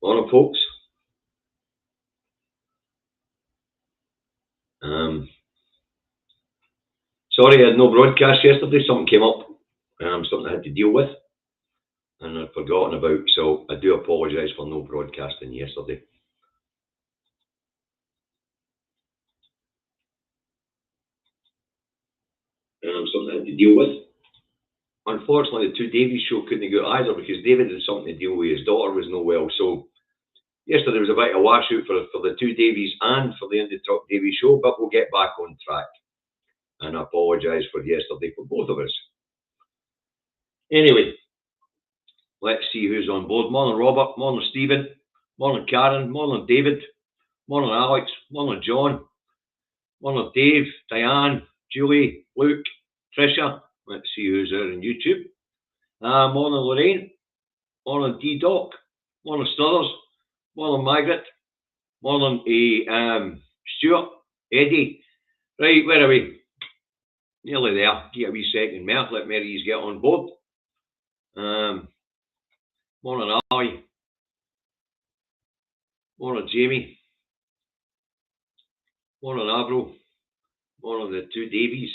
Morning, folks. Sorry I had no broadcast yesterday. Something came up, something I had to deal with, and I'd forgotten about. So I do apologise for no broadcasting yesterday. Something I had to deal with. Unfortunately, the Two Davies show couldn't go either because David had something to deal with. His daughter was no well. So yesterday was a bit of a washout for the Two Davies and for the Indie Truck Davies show, but we'll get back on track. And I apologise for yesterday for both of us. Anyway, let's see who's on board. Morning, Robert. Morning, Stephen. Morning, Karen. Morning, David. Morning, Alex. Morning, John. Morning, Dave, Diane, Julie, Luke, Tricia. Let's see who's there on YouTube. Morning, Lorraine. Morning, D-Doc. Morning, Struthers. Morning, Margaret. Morning, Stuart. Eddie. Right, where are we? Nearly there. Get a wee second more. Let Mary's get on board. Morning, Ali. Morning, Jamie. Morning, Avro. Morning, the Two Davies.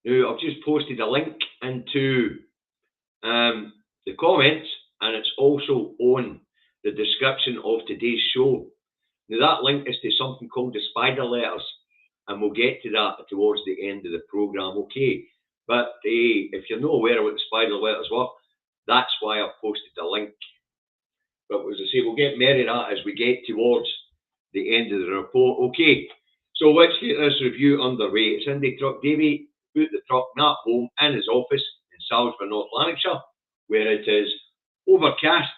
Now, I've just posted a link into the comments, and it's also on the description of today's show. Now, that link is to something called the Spider Letters, and we'll get to that towards the end of the programme, okay? But if you're not aware of what the Spider Letters were, that's why I've posted the link. But as I say, we'll get more of that as we get towards the end of the report. Okay, so let's get this review underway. It's Indie Truck Davey put the truck at home in his office in Salisbury, North Lanarkshire, where it is overcast,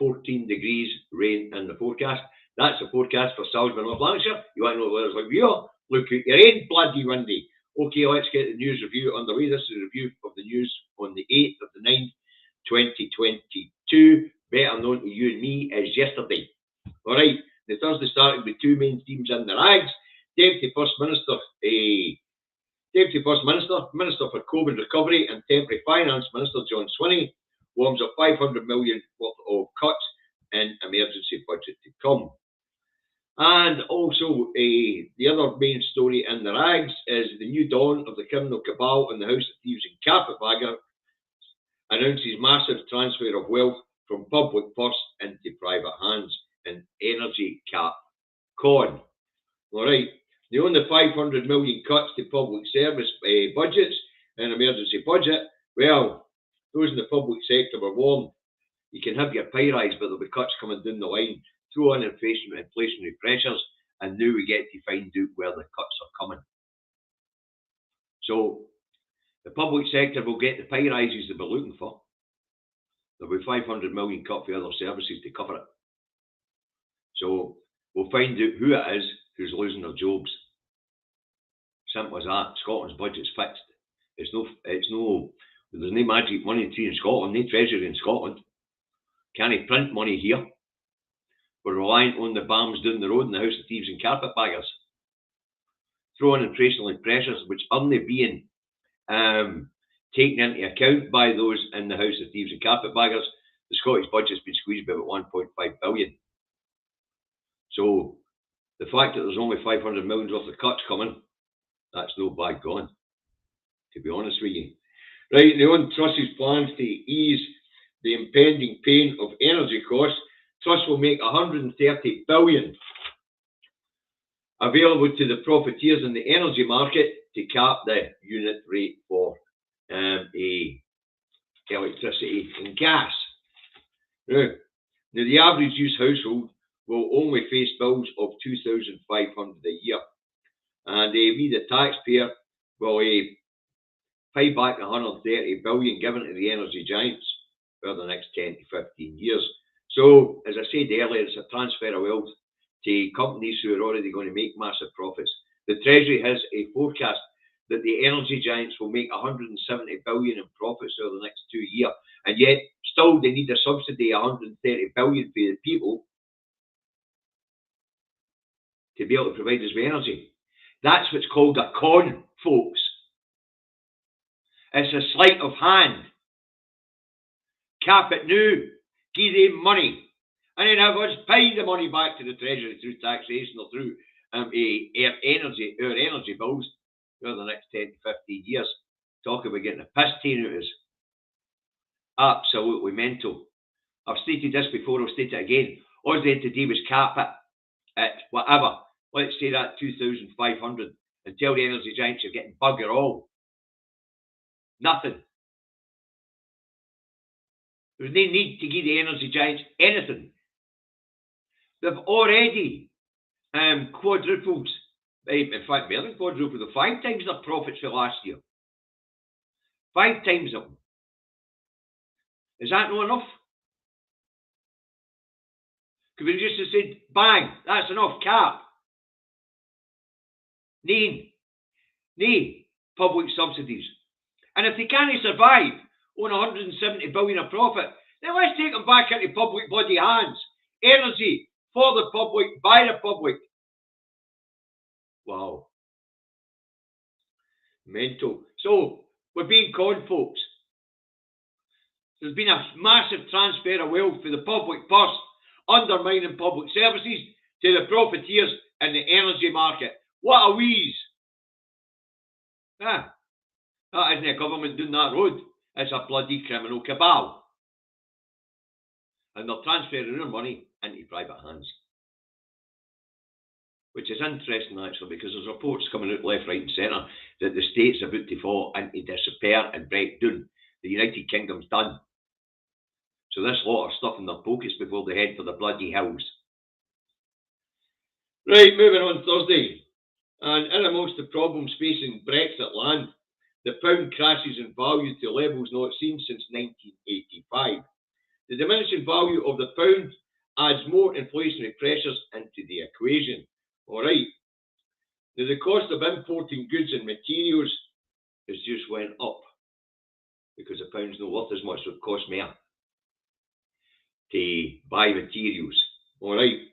14 degrees, rain in the forecast. That's the forecast for Salisbury, North Lanarkshire. You want to know the weather's like we are? Look at your end, bloody windy. Okay, let's get the news review underway. This is a review of the news on the 8th of the 9th, 2022. Better known to you and me as yesterday. All right, the Thursday started with two main themes in the rags. Deputy First Minister, Minister for COVID Recovery and Temporary Finance Minister John Swinney warms up 500 million worth of cuts in emergency budget to come. And also, the other main story in the rags is the new dawn of the criminal cabal in the House of Thieves and Carpetbagger announces massive transfer of wealth from public purse into private hands in energy cap con. All right, they own the 500 million cuts to public service budgets and emergency budget. Well, those in the public sector were warned. You can have your pay rise, but there'll be cuts coming down the line. Throw in inflationary pressures, and now we get to find out where the cuts are coming. So the public sector will get the pay rises they'll be looking for. There'll be 500 million cut for other services to cover it. So we'll find out who it is who's losing their jobs. Simple as that. Scotland's budget's fixed. There's no magic money tree in Scotland, no treasury in Scotland. Can't print money here. We're reliant on the BAMs down the road in the House of Thieves and Carpetbaggers. Throw in inflationary pressures which aren't being taken into account by those in the House of Thieves and Carpetbaggers. The Scottish budget's been squeezed by about 1.5 billion. So the fact that there's only 500 million worth of cuts coming, that's no bad going, to be honest with you. Right, the own Truss's plans to ease the impending pain of energy costs. Truss will make 130 billion available to the profiteers in the energy market to cap the unit rate for electricity and gas. Now, the average use household will only face bills of $2,500 a year, and we, the taxpayer, will pay back 130 billion given to the energy giants for the next 10 to 15 years. So, as I said earlier, it's a transfer of wealth to companies who are already going to make massive profits. The Treasury has a forecast that the energy giants will make 170 billion in profits over the next 2 years, and yet still they need a subsidy of 130 billion for the people to be able to provide us with energy. That's what's called a con, folks. It's a sleight of hand. Cap it now. Give them money. And then have us pay the money back to the Treasury through taxation or through our energy bills for the next 10 to 15 years. Talk about getting a piss taken out of us. Absolutely mental. I've stated this before, I'll state it again. All they had to do was cap it at whatever. Let's say that 2,500 and tell the energy giants you're getting bugger all. Nothing. There's no need to give the energy giants anything. They've already quadrupled, in fact, more than quadrupled, 5 times their profits for last year. 5 times them. Is that not enough? Could we just have said, bang, that's enough, cap? Nay, public subsidies. And if they can't survive on 170 billion of profit, then let's take them back into public bloody hands. Energy for the public, by the public. Wow. Mental. So, we're being conned, folks. There's been a massive transfer of wealth for the public purse, undermining public services to the profiteers in the energy market. What a wheeze. That isn't a government doing that road. It's a bloody criminal cabal. And they're transferring their money into private hands. Which is interesting, actually, because there's reports coming out left, right and centre that the state's about to fall into disrepair and break down. The United Kingdom's done. So this lot are stuffing their pockets before they head for the bloody hills. Right, moving on Thursday. And in amongst the problems facing Brexit land, the pound crashes in value to levels not seen since 1985. The diminishing value of the pound adds more inflationary pressures into the equation. Alright. Now the cost of importing goods and materials has just went up because the pound's not worth as much, so it costs more to buy materials. Alright.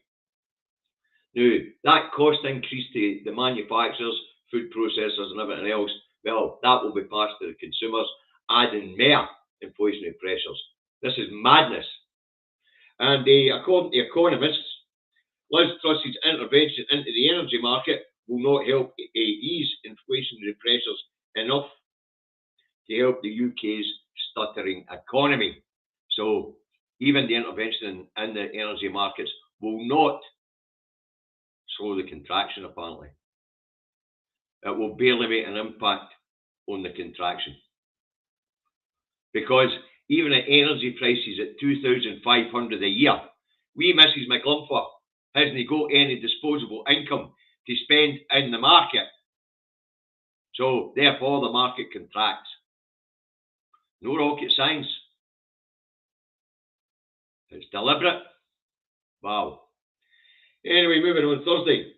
Now, that cost increase to the manufacturers, food processors and everything else, well, that will be passed to the consumers, adding more inflationary pressures. This is madness. And according to economists, Liz Truss's intervention into the energy market will not help ease inflationary pressures enough to help the UK's stuttering economy. So, even the intervention in the energy markets will not slow the contraction, apparently. It will barely make an impact on the contraction. Because even at energy prices at 2,500 a year, wee Mrs. McGlumpher hasn't got any disposable income to spend in the market. So, therefore, the market contracts. No rocket science. It's deliberate. Wow. Anyway, moving on Thursday.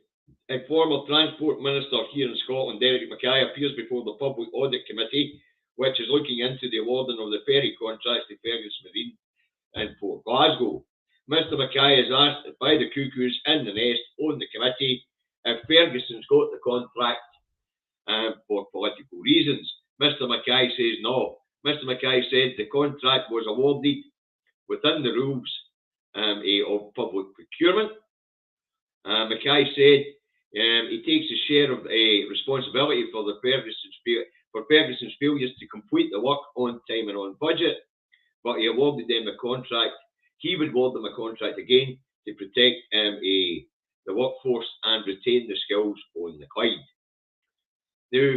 A former Transport Minister here in Scotland, Derek Mackay, appears before the Public Audit Committee, which is looking into the awarding of the ferry contracts to Fergus Marine in Port Glasgow. Mr Mackay is asked by the Cuckoos in the Nest on the committee if Ferguson's got the contract for political reasons. Mr Mackay says no. Mr Mackay said the contract was awarded within the rules of public procurement. Mackay said he takes a share of responsibility for Ferguson's failures to complete the work on time and on budget, but he awarded them a contract. He would award them a contract again to protect the workforce and retain the skills on the Clyde. Now,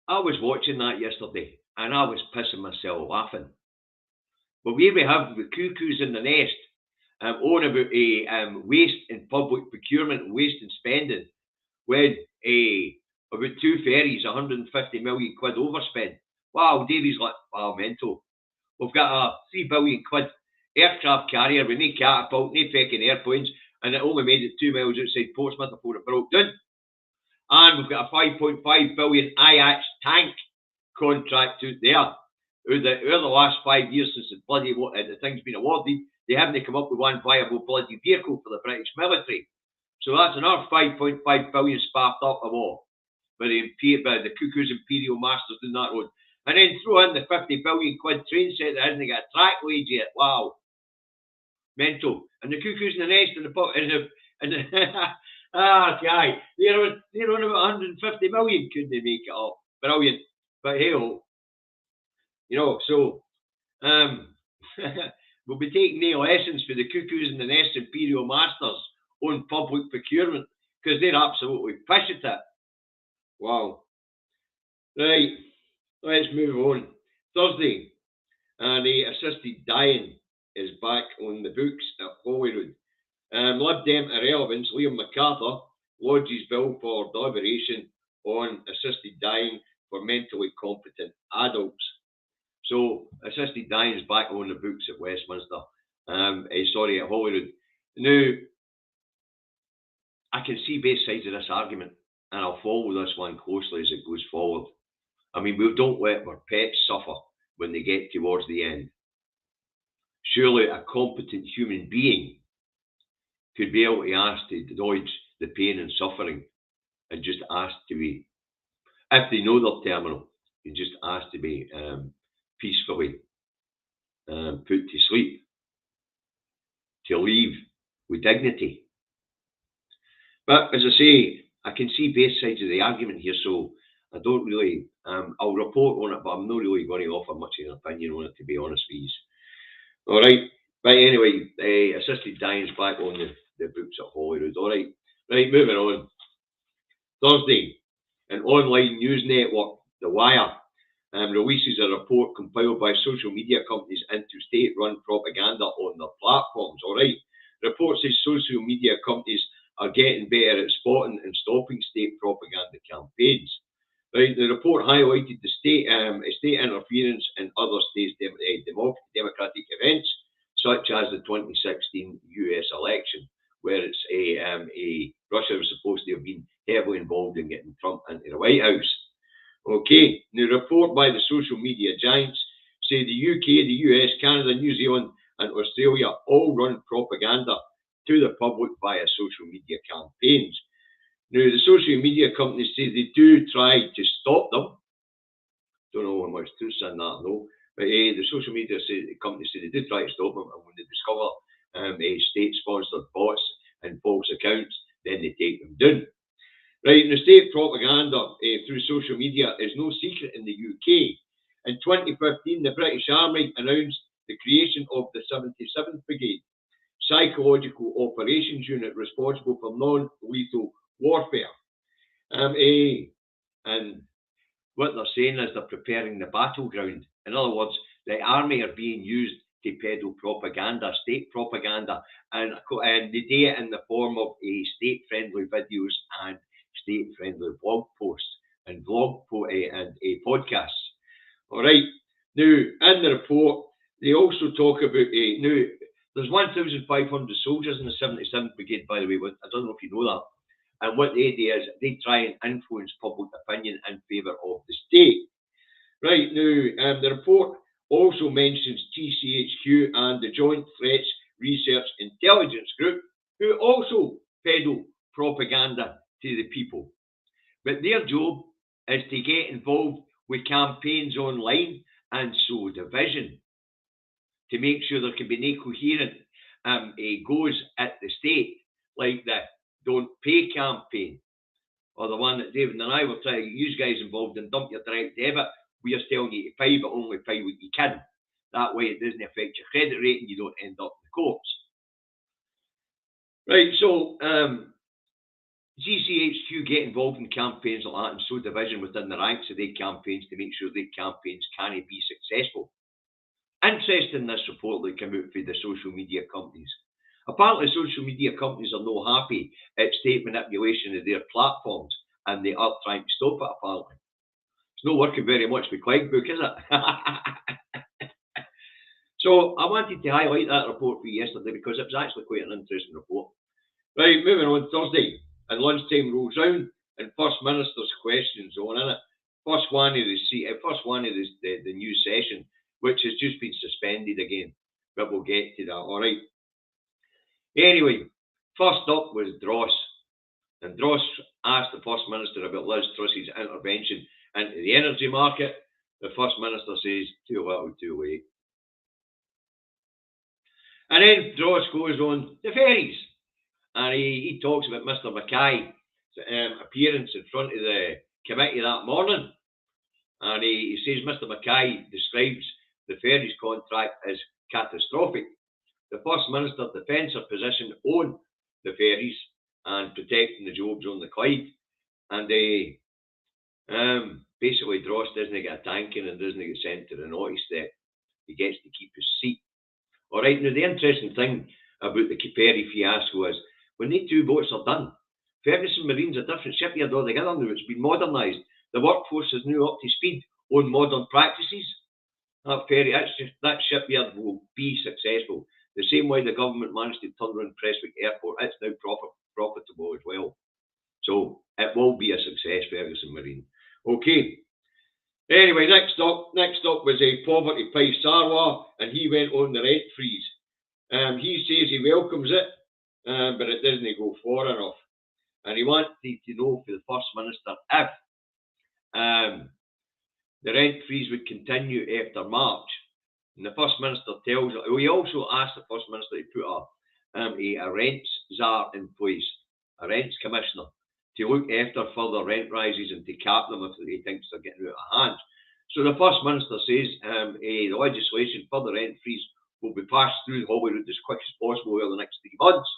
I was watching that yesterday and I was pissing myself laughing. But here we have the Cuckoos in the Nest on about waste in public procurement, waste in spending, when about 2 ferries, 150 million quid overspend. Wow, Davy's like, wow, mental. We've got a 3 billion quid aircraft carrier with no catapult, no fecking airplanes, and it only made it 2 miles outside Portsmouth before it broke down. And we've got a 5.5 billion Ajax tank contract out there. Over the last 5 years since the thing's been awarded, they haven't come up with one viable bloody vehicle for the British military. So that's another 5.5 billion sparked up of all. By the Cuckoos Imperial Masters doing that road. And then throw in the 50 billion quid train set that hasn't got a track wage yet. Wow. Mental. And the cuckoos in the nest in the pot guy. They're on about 150 million, couldn't they make it up? Brilliant. But hey, so we'll be taking no lessons for the cuckoos in the nest imperial masters on public procurement, because they're absolutely pish at it. Wow. Right, let's move on. Thursday, and assisted dying is back on the books at Holyrood. Lib Dem irrelevance, Liam MacArthur lodges bill for deliberation on assisted dying for mentally competent adults. So, assisted dying is back on the books at Westminster. At Holyrood. Now, I can see both sides of this argument, and I'll follow this one closely as it goes forward. I mean, we don't let our pets suffer when they get towards the end. Surely a competent human being could be able to ask to dodge the pain and suffering and just ask to be, if they know they're terminal, you just ask to be peacefully put to sleep, to leave with dignity. But as I say, I can see both sides of the argument here, so I don't really, I'll report on it, but I'm not really going to offer much of an opinion on it, to be honest with you. All right, but anyway, assisted dying is back on the books at Holyrood. All right, moving on. Thursday, an online news network, The Wire, releases a report compiled by social media companies into state-run propaganda on their platforms. All right, the report says social media companies are getting better at spotting and stopping state propaganda campaigns. Right, the report highlighted the state interference in other states' democratic events, such as the 2016 US election, where Russia was supposed to have been heavily involved in getting Trump into the White House. Okay, the report by the social media giants say the UK, the US, Canada, New Zealand, and Australia all run propaganda to the public via social media campaigns. Now, the social media companies say they do try to stop them. Don't know how much truth in that, though. But the social media companies say they do try to stop them, and when they discover state-sponsored bots and false accounts, then they take them down. Right, and the state propaganda through social media is no secret in the UK. In 2015, the British Army announced the creation of the 77th Brigade, Psychological Operations Unit responsible for non-lethal warfare. And what they're saying is they're preparing the battleground. In other words, the army are being used to peddle propaganda, state propaganda, and they do it in the form of state-friendly videos and state-friendly blog posts and podcasts. All right. Now, in the report, they also talk about now. There's 1,500 soldiers in the 77th Brigade, by the way. I don't know if you know that. And what they do is they try and influence public opinion in favour of the state. Right, now, the report also mentions GCHQ and the Joint Threats Research Intelligence Group, who also peddle propaganda to the people. But their job is to get involved with campaigns online and sow division, to make sure there can be no coherent goes at the state, like the Don't Pay campaign, or the one that David and I were trying to get you guys involved in, dump your direct debit. We are telling you to pay, but only pay what you can. That way it doesn't affect your credit rating, you don't end up in the courts. Right, so GCHQ get involved in campaigns like that and sow division within the ranks of their campaigns to make sure their campaigns can be successful. Interesting, this report that came out for the social media companies. Apparently, social media companies are not happy at state manipulation of their platforms, and they are trying to stop it, apparently. It's not working very much with Clegg-book, is it? So, I wanted to highlight that report for you yesterday because it was actually quite an interesting report. Right, moving on, Thursday, and lunchtime rolls round, and First Minister's questions on, innit? First one of the new session, which has just been suspended again, but we'll get to that, all right? Anyway, first up was Dross, and Dross asked the First Minister about Liz Truss's intervention into the energy market, The First Minister says, too little, too late. And then Dross goes on the ferries. And he talks about Mr. Mackay's appearance in front of the committee that morning. And he says Mr. Mackay describes the ferries contract as catastrophic. The First Minister defends her position on the ferries and protecting the jobs on the Clyde. And basically Dross doesn't get a tanking and doesn't get sent to the naughty step. He gets to keep his seat. All right, now the interesting thing about the ferry fiasco is when the two boats are done, Ferguson Marine's a different shipyard altogether now. It's been modernised. The workforce is now up to speed on modern practices. That shipyard will be successful. The same way the government managed to turn around Prestwick Airport, it's now profitable as well. So it will be a success, Ferguson Marine. Okay. Anyway, next up was a Poverty Pie Sarwar, and he went on the rent freeze. He says he welcomes it, but it doesn't go far enough. And he wanted to know for the First Minister if the rent freeze would continue after March. And the First Minister tells her, he also asked the First Minister to put a rents czar in place, a rents commissioner, to look after further rent rises and to cap them if he thinks they're getting out of hand. So the First Minister says the legislation for the rent freeze will be passed through Holyrood as quick as possible over the next 3 months,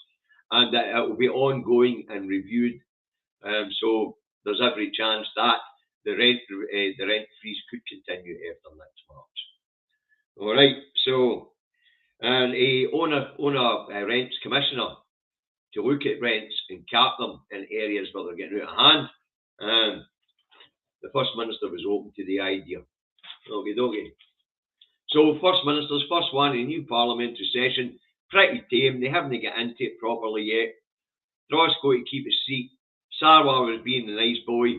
and that it will be ongoing and reviewed. So there's every chance that the rent freeze could continue after next March. All right, so and on a rents commissioner to look at rents and cap them in areas where they're getting out of hand. The First Minister was open to the idea. Okay. So First Minister's first one in new parliamentary session, pretty tame. They haven't got into it properly yet. Dross got to keep his seat. Sarwar was being the nice boy,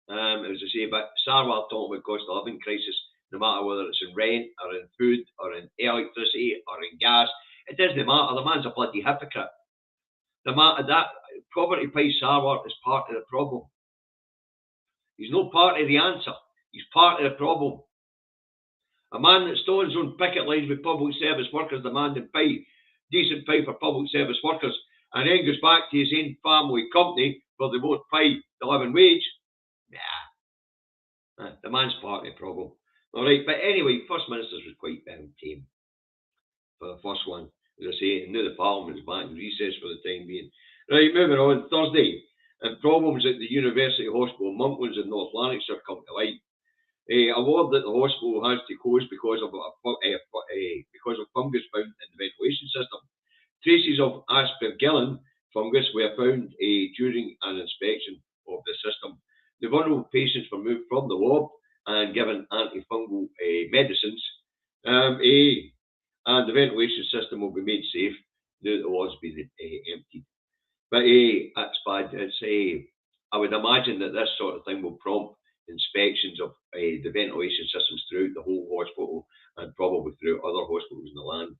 as I say, but Sarwar talking about cost of living crisis, no matter whether it's in rent or in food or in electricity or in gas. It doesn't matter. The man's a bloody hypocrite. That Poverty Pie Sarwar is part of the problem. He's not part of the answer. He's part of the problem. A man that stands on picket lines with public service workers demanding decent pay for public service workers, and then goes back to his own family company where they won't pay the living wage. Nah. The man's part of the problem. All right, but anyway, First Minister's was quite tame for the first one. As I say, now the Parliament is back in recess for the time being. Right, moving on. Thursday, and problems at the University Hospital Monklands in North Lanarkshire come to light. A ward that the hospital has to close because of fungus found in the ventilation system. Traces of aspergillus fungus were found during an inspection of the system. The vulnerable patients were moved from the ward and given antifungal medicines. And the ventilation system will be made safe now that the ward's been emptied. But that's bad. I would imagine that this sort of thing will prompt inspections of the ventilation systems throughout the whole hospital and probably throughout other hospitals in the land.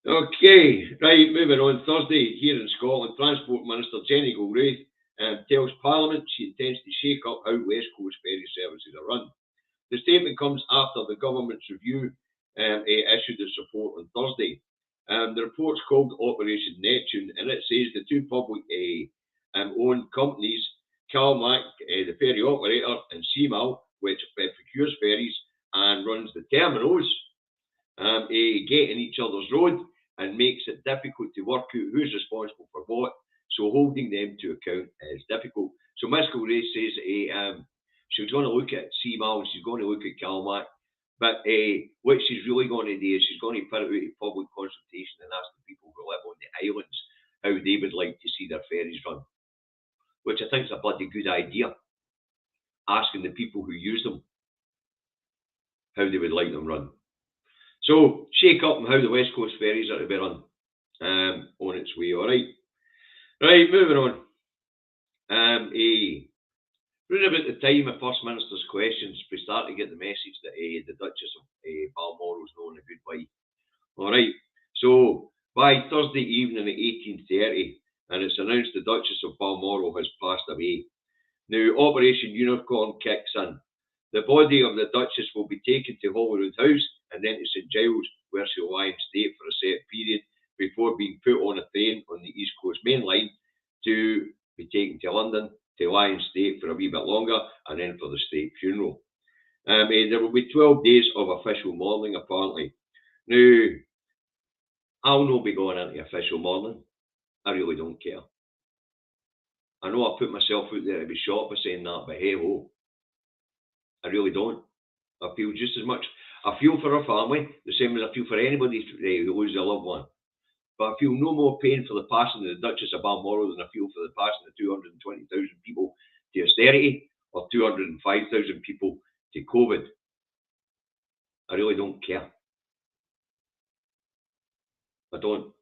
Okay, right, moving on. Thursday, here in Scotland, Transport Minister Jenny Gilraith tells Parliament she intends to shake up how West Coast ferry services are run. The statement comes after the government's review issued its report on Thursday. The report's called Operation Neptune, and it says the two public owned companies, Calmac, the ferry operator, and Seamal, which procures ferries and runs the terminals, get in each other's road and makes it difficult to work out who's responsible for what. So holding them to account is difficult. So Ms. Gilraith says she's going to look at Seamal and she's going to look at Calmac. But what she's really going to do is she's going to put it out to public consultation and ask the people who live on the islands how they would like to see their ferries run. Which I think is a bloody good idea. Asking the people who use them how they would like them run. So, shake up on how the West Coast ferries are to be run on its way, all right? Right, moving on. Round about the time of First Minister's questions, we start to get the message that the Duchess of Balmoral is knowing a goodbye. All right, so by Thursday evening at 18:30, and it's announced the Duchess of Balmoral has passed away. Now, Operation Unicorn kicks in. The body of the Duchess will be taken to Holyrood House and then to St Giles, where she will lie in state for a set period before being put on a train on the East Coast Main Line to be taken to London to lie in state for a wee bit longer and then for the state funeral. There will be 12 days of official mourning, apparently. Now, I'll not be going into official mourning. I really don't care. I know I put myself out there to be shot by saying that, but hey ho. I really don't. I feel just as much. I feel for her family, the same as I feel for anybody who loses a loved one. But I feel no more pain for the passing of the Duchess of Balmoral than I feel for the passing of 220,000 people to austerity or 205,000 people to COVID. I really don't care. I don't.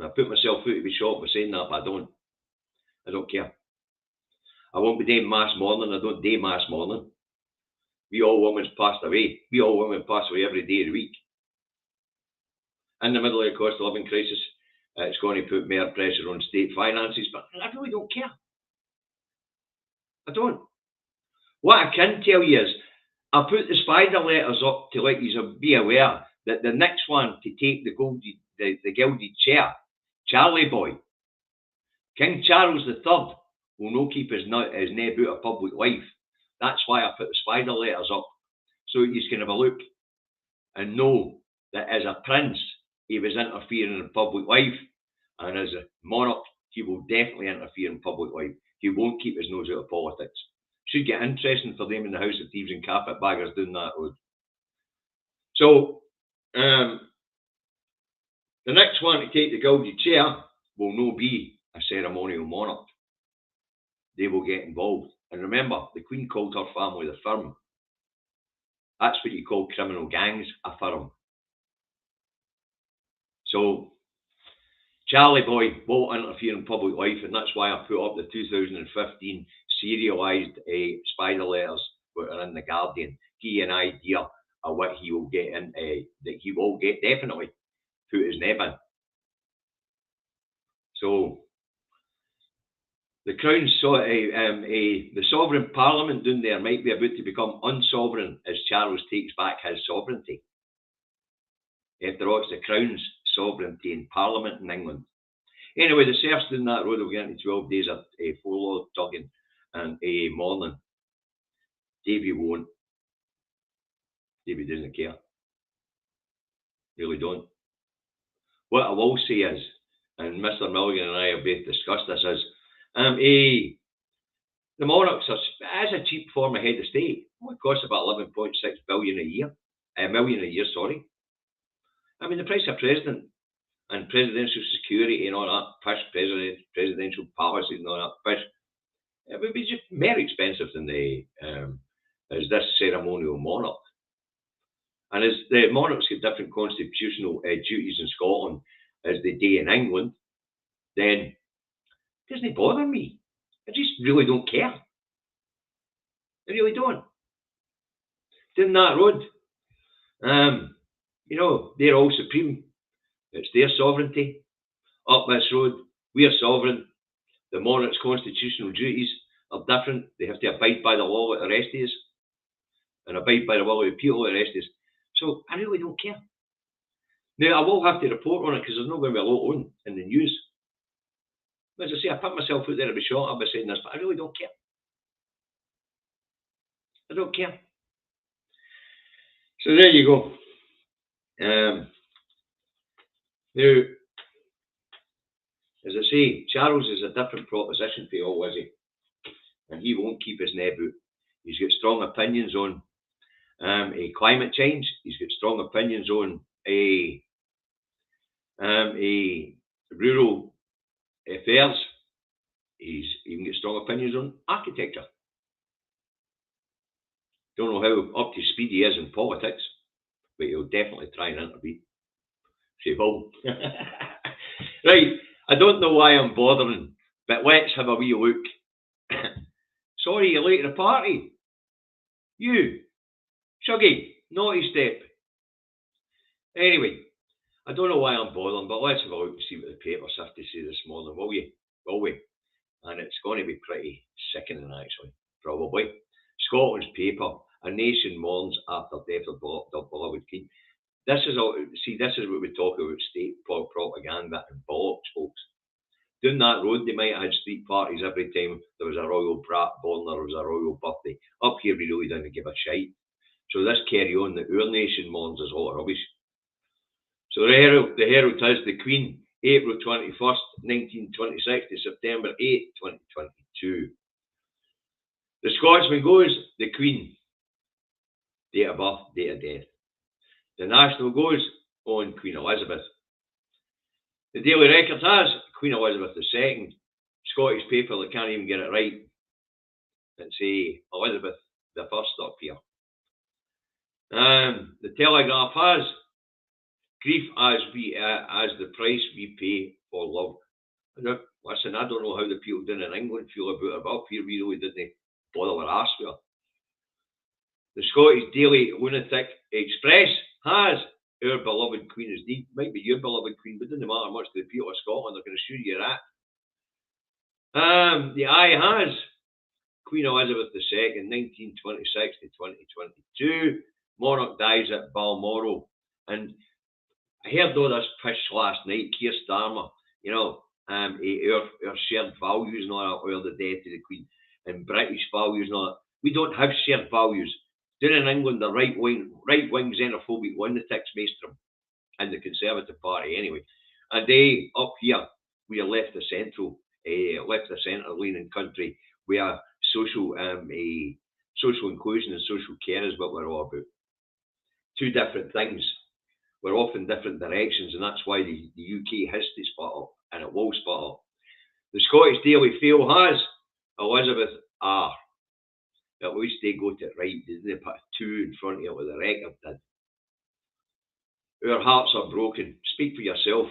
I put myself out to be shot by saying that, but I don't. I don't care. I won't be doing mass mourning. I don't do mass mourning. We all women passed away. We all women pass away every day of the week. In the middle of the cost of living crisis, it's going to put more pressure on state finances, but I really don't care. I don't. What I can tell you is, I put the spider letters up to let you be aware that the next one to take the gilded chair, Charlie Boy, King Charles III, will not keep his neb out of public life. That's why I put the spider letters up, so you can have a look and know that as a prince, he was interfering in public life, and as a monarch, he will definitely interfere in public life. He won't keep his nose out of politics. Should get interesting for them in the House of Thieves and Carpetbaggers down that road. So, the next one to take the gilded chair will not be a ceremonial monarch. They will get involved. And remember, the Queen called her family the firm. That's what you call criminal gangs, a firm. So, Charlie Boy won't interfere in public life, and that's why I put up the 2015 serialised spider letters that are in the Guardian. Give you an idea of what he will get in, that he will get definitely put his neb in. So, the Crown, the sovereign parliament down there might be about to become unsovereign as Charles takes back his sovereignty. After all, it's the Crown's sovereignty in Parliament in England. Anyway, the serfs down that road will get into 12 days of four-log tugging and mourning. Davy won't. Davy doesn't care. Really don't. What I will say is, and Mr. Milligan and I have both discussed this, is the monarchs are, as a cheap form of head of state, it costs about 11.6 billion a year. Million a year, sorry. I mean, the price of president and presidential security and all that pish, presidential policies and all that pish, it would be just more expensive than as this ceremonial monarch. And as the monarchs have different constitutional duties in Scotland as they do in England, then it doesn't bother me. I just really don't care. I really don't. Down that road, you know, they're all supreme. It's their sovereignty. Up this road, we are sovereign. The monarch's constitutional duties are different. They have to abide by the law like the rest of us, and abide by the will of the people like the rest of us. So I really don't care. Now, I will have to report on it because there's not going to be a lot on in the news. As I say, I put myself out there to be shot. I'll be saying this, but I really don't care. I don't care. So there you go. Now, as I say, Charles is a different proposition for all, is he? And he won't keep his neb out. He's got strong opinions on climate change. He's got strong opinions on rural affairs. He's even got strong opinions on architecture. Don't know how up to speed he is in politics, but he'll definitely try and intervene. Say, well, right, I don't know why I'm bothering, but let's have a wee look. Sorry, you're late to the party. You, Shuggy, naughty step. Anyway, I don't know why I'm bothering, but let's have a look and see what the papers have to say this morning, will we? And it's going to be pretty sickening, actually, probably. Scotland's paper, a nation mourns after death of their beloved queen. This is all. See, this is what we talk about state propaganda and bollocks, folks. Down that road, they might have had street parties every time there was a royal brat born or there was a royal birthday. Up here, we really didn't give a shite. So this carry on that our nation mourns is all rubbish. So the Herald has the Queen, April 21st, 1926 to September 8, 2022. The Scotsman goes, the Queen, date of birth, date of death. The National goes on Queen Elizabeth. The Daily Record has Queen Elizabeth II. Scottish paper that can't even get it right. And say Elizabeth I up here. The Telegraph has grief as the price we pay for love. Listen, I don't know how the people down in England feel about it, but up here we really didn't bother with arse with her. The Scottish Daily Lunatic Express has our beloved Queen is dead. Might be your beloved Queen, but it doesn't matter much to the people of Scotland. They're going to shoot you at. The Eye has Queen Elizabeth II, 1926 to 2022. Monarch dies at Balmoral. And I heard all this pish last night, Keir Starmer, our shared values and all that, or the death of the Queen, and British values and all that. We don't have shared values. Down in England, the right-wing xenophobic lunatics maester them, and the Conservative Party anyway. And they, up here, we are left of centre leaning country. We are social inclusion and social care is what we're all about. Two different things. We're off in different directions, and that's why the UK has to split up, and it will split up. The Scottish Daily Mail has Elizabeth R. At least they got it right. They didn't put a 2 in front of it with the record did. Our hearts are broken. Speak for yourself.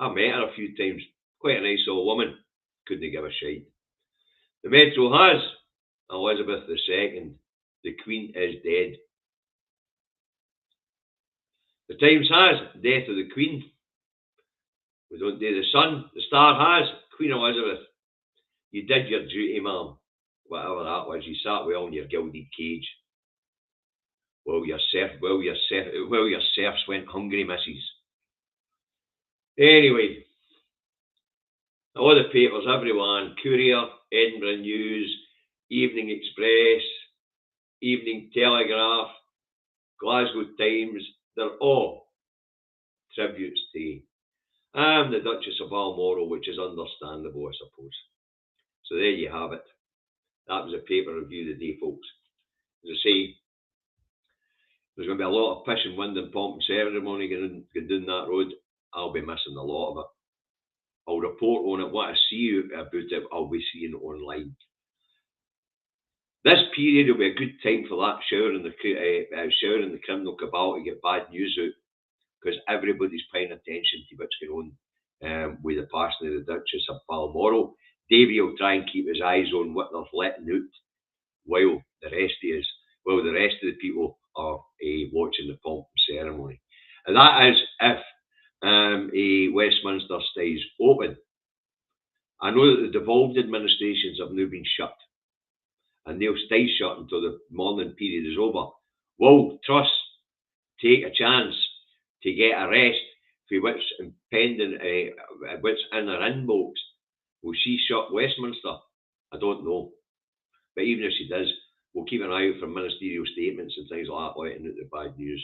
I met her a few times. Quite a nice old woman. Couldn't give a shite. The Metro has Elizabeth II. The Queen is dead. The Times has death of the Queen. We don't do the Sun. The Star has Queen Elizabeth. You did your duty, ma'am. Whatever that was, you sat well in your gilded cage. Well, your serfs went hungry, missus. Anyway, all the papers, everyone, Courier, Edinburgh News, Evening Express, Evening Telegraph, Glasgow Times, they're all tributes to the Duchess of Balmoral, which is understandable, I suppose. So there you have it. That was a paper review of the day, folks. As I say, there's going to be a lot of piss and wind and pomp and ceremony going down that road. I'll be missing a lot of it. I'll report on it. What I see about it, I'll be seeing it online. This period will be a good time for that shower in the criminal cabal to get bad news out, because everybody's paying attention to what's going on with the passing of the Duchess of Balmoral. Davy will try and keep his eyes on what they're letting out, while the rest of the people are watching the pomp and ceremony. And that is if Westminster stays open. I know that the devolved administrations have now been shut, and they'll stay shut until the mourning period is over. Will Truss take a chance to get a rest for what's impending, what's in her inbox? Will she shut Westminster? I don't know. But even if she does, we'll keep an eye out for ministerial statements and things like that, letting out the bad news.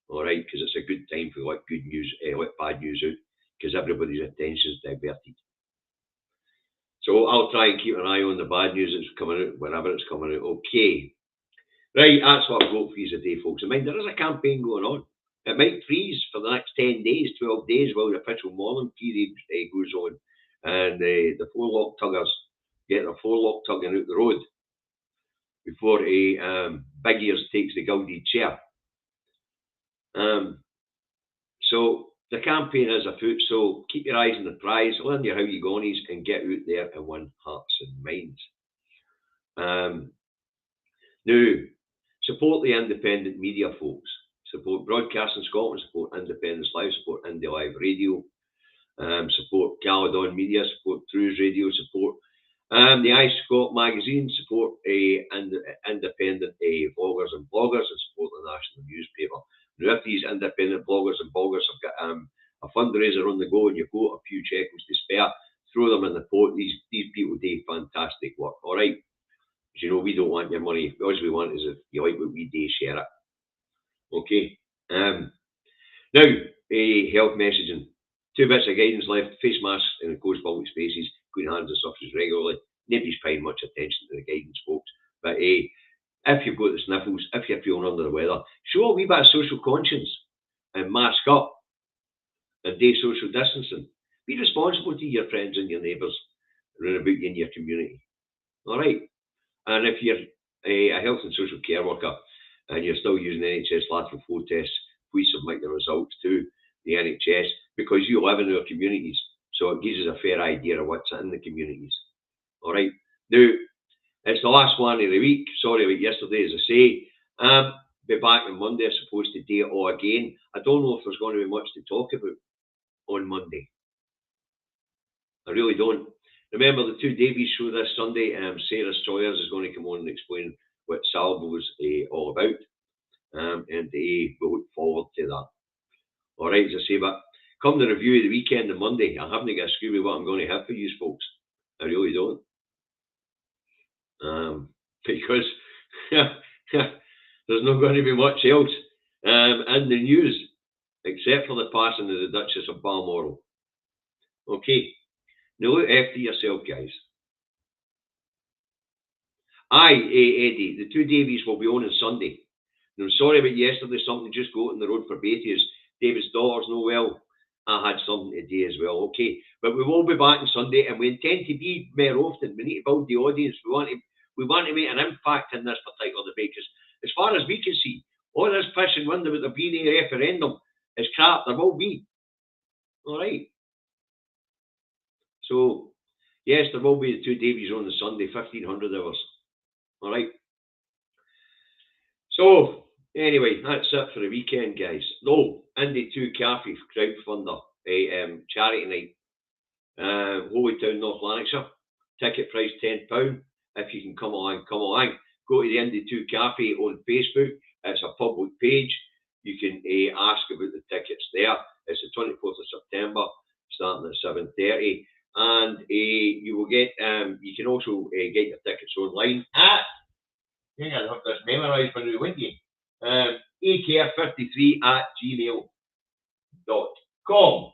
All right, because it's a good time to let bad news out, because everybody's attention is diverted. So I'll try and keep an eye on the bad news that's coming out, wherever it's coming out. Okay. Right, that's what I've got for you today, folks. I mean, there is a campaign going on. It might freeze for the next 10 days, 12 days, while the official mourning period goes on. And the forelock tuggers get their forelock tugging out the road before Big Ears takes the gilded chair. So the campaign is afoot, so keep your eyes on the prize, learn your how you gonies, and get out there and win hearts and minds. Now, support the independent media, folks. Support Broadcasting Scotland, support Independence Live, support Indie Live Radio, support Caledon Media, support Cruise Radio, support The iScot magazine support independent vloggers and bloggers and support the national newspaper. Now, if these independent bloggers and bloggers have got a fundraiser on the go and you've got a few shekels to spare, throw them in the pot. These people do fantastic work, all right? Because, you know, we don't want your money. All we want is if you like what we do, share it. Okay. Now, health messaging. 2 bits of guidance left: face masks in enclosed public spaces, clean hands and surfaces regularly. Nobody's paying much attention to the guidance, folks. But if you've got the sniffles, if you're feeling under the weather, show a wee bit of social conscience and mask up and do social distancing. Be responsible to your friends and your neighbours around about you in your community. All right. And if you're a health and social care worker and you're still using NHS lateral flow tests, please submit your results to the NHS, because you live in our communities. So it gives us a fair idea of what's in the communities. All right. Now, it's the last one of the week. Sorry about yesterday, as I say. Be back on Monday. I'm supposed to do it all again. I don't know if there's going to be much to talk about on Monday. I really don't. Remember the 2 Davies show this Sunday. Sarah Stroyers is going to come on and explain what Salvo is all about. And we look forward to that. All right, as I say, but come the review of the weekend on Monday. I haven't got a screw with what I'm going to have for you folks. I really don't. Because there's not going to be much else in the news except for the passing of the Duchess of Balmoral. Okay, now look after yourself, guys. Aye, Eddie, the 2 Davies will be on Sunday. Now, sorry about yesterday, something just got on the road for Beatties. David's daughter's no well. I had something to do as well, okay. But we will be back on Sunday, and we intend to be more often. We need to build the audience. We want to make an impact in this particular debate, because as far as we can see, all this piss and wind about there being a referendum is crap. There will be. All right. So, yes, there will be the 2 Davies on the Sunday, 1500 hours. All right. So, anyway, that's it for the weekend, guys. No, Indy 2 Cafe crowdfunder, charity night, Holy Town, North Lanarkshire. Ticket price £10. If you can come along, come along. Go to the Indy 2 Cafe on Facebook. It's a public page. You can ask about the tickets there. It's the 24th of September, starting at 7:30. And you will get, you can also get your tickets online at, I think I have this memorised for you, wouldn't you? acare53@gmail.com.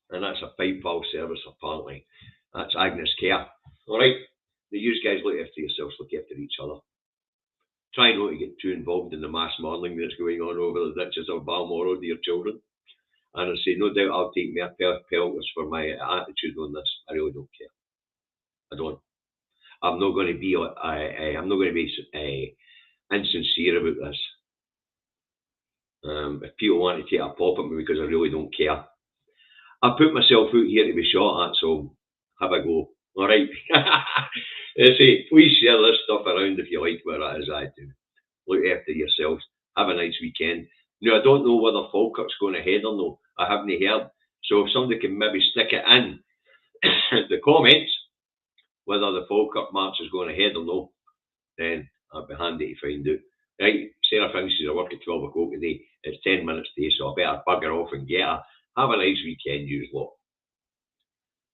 And that's a PayPal service, apparently. That's Agnes Care. All right. Now, you guys look after yourselves, look after each other. Try not to get too involved in the mass murdering that's going on over the Duchess of Balmoral to your children. And I say, no doubt I'll take my pelters for my attitude on this. I really don't care. I don't. I'm not going to be insincere about this. If people want to take a pop at me because I really don't care, I put myself out here to be shot at, so have a go. All right. See, please share this stuff around if you like what it is I do. Look after yourselves. Have a nice weekend. Now, I don't know whether Falkirk's going ahead or no. I haven't heard. So if somebody can maybe stick it in the comments, whether the Falkirk march is going ahead or no, then I'd be handy to find out. Right, Sarah finishes her work at 12 o'clock today. It's 10 minutes today, so I better bugger off and get her. Have a nice weekend, you lot.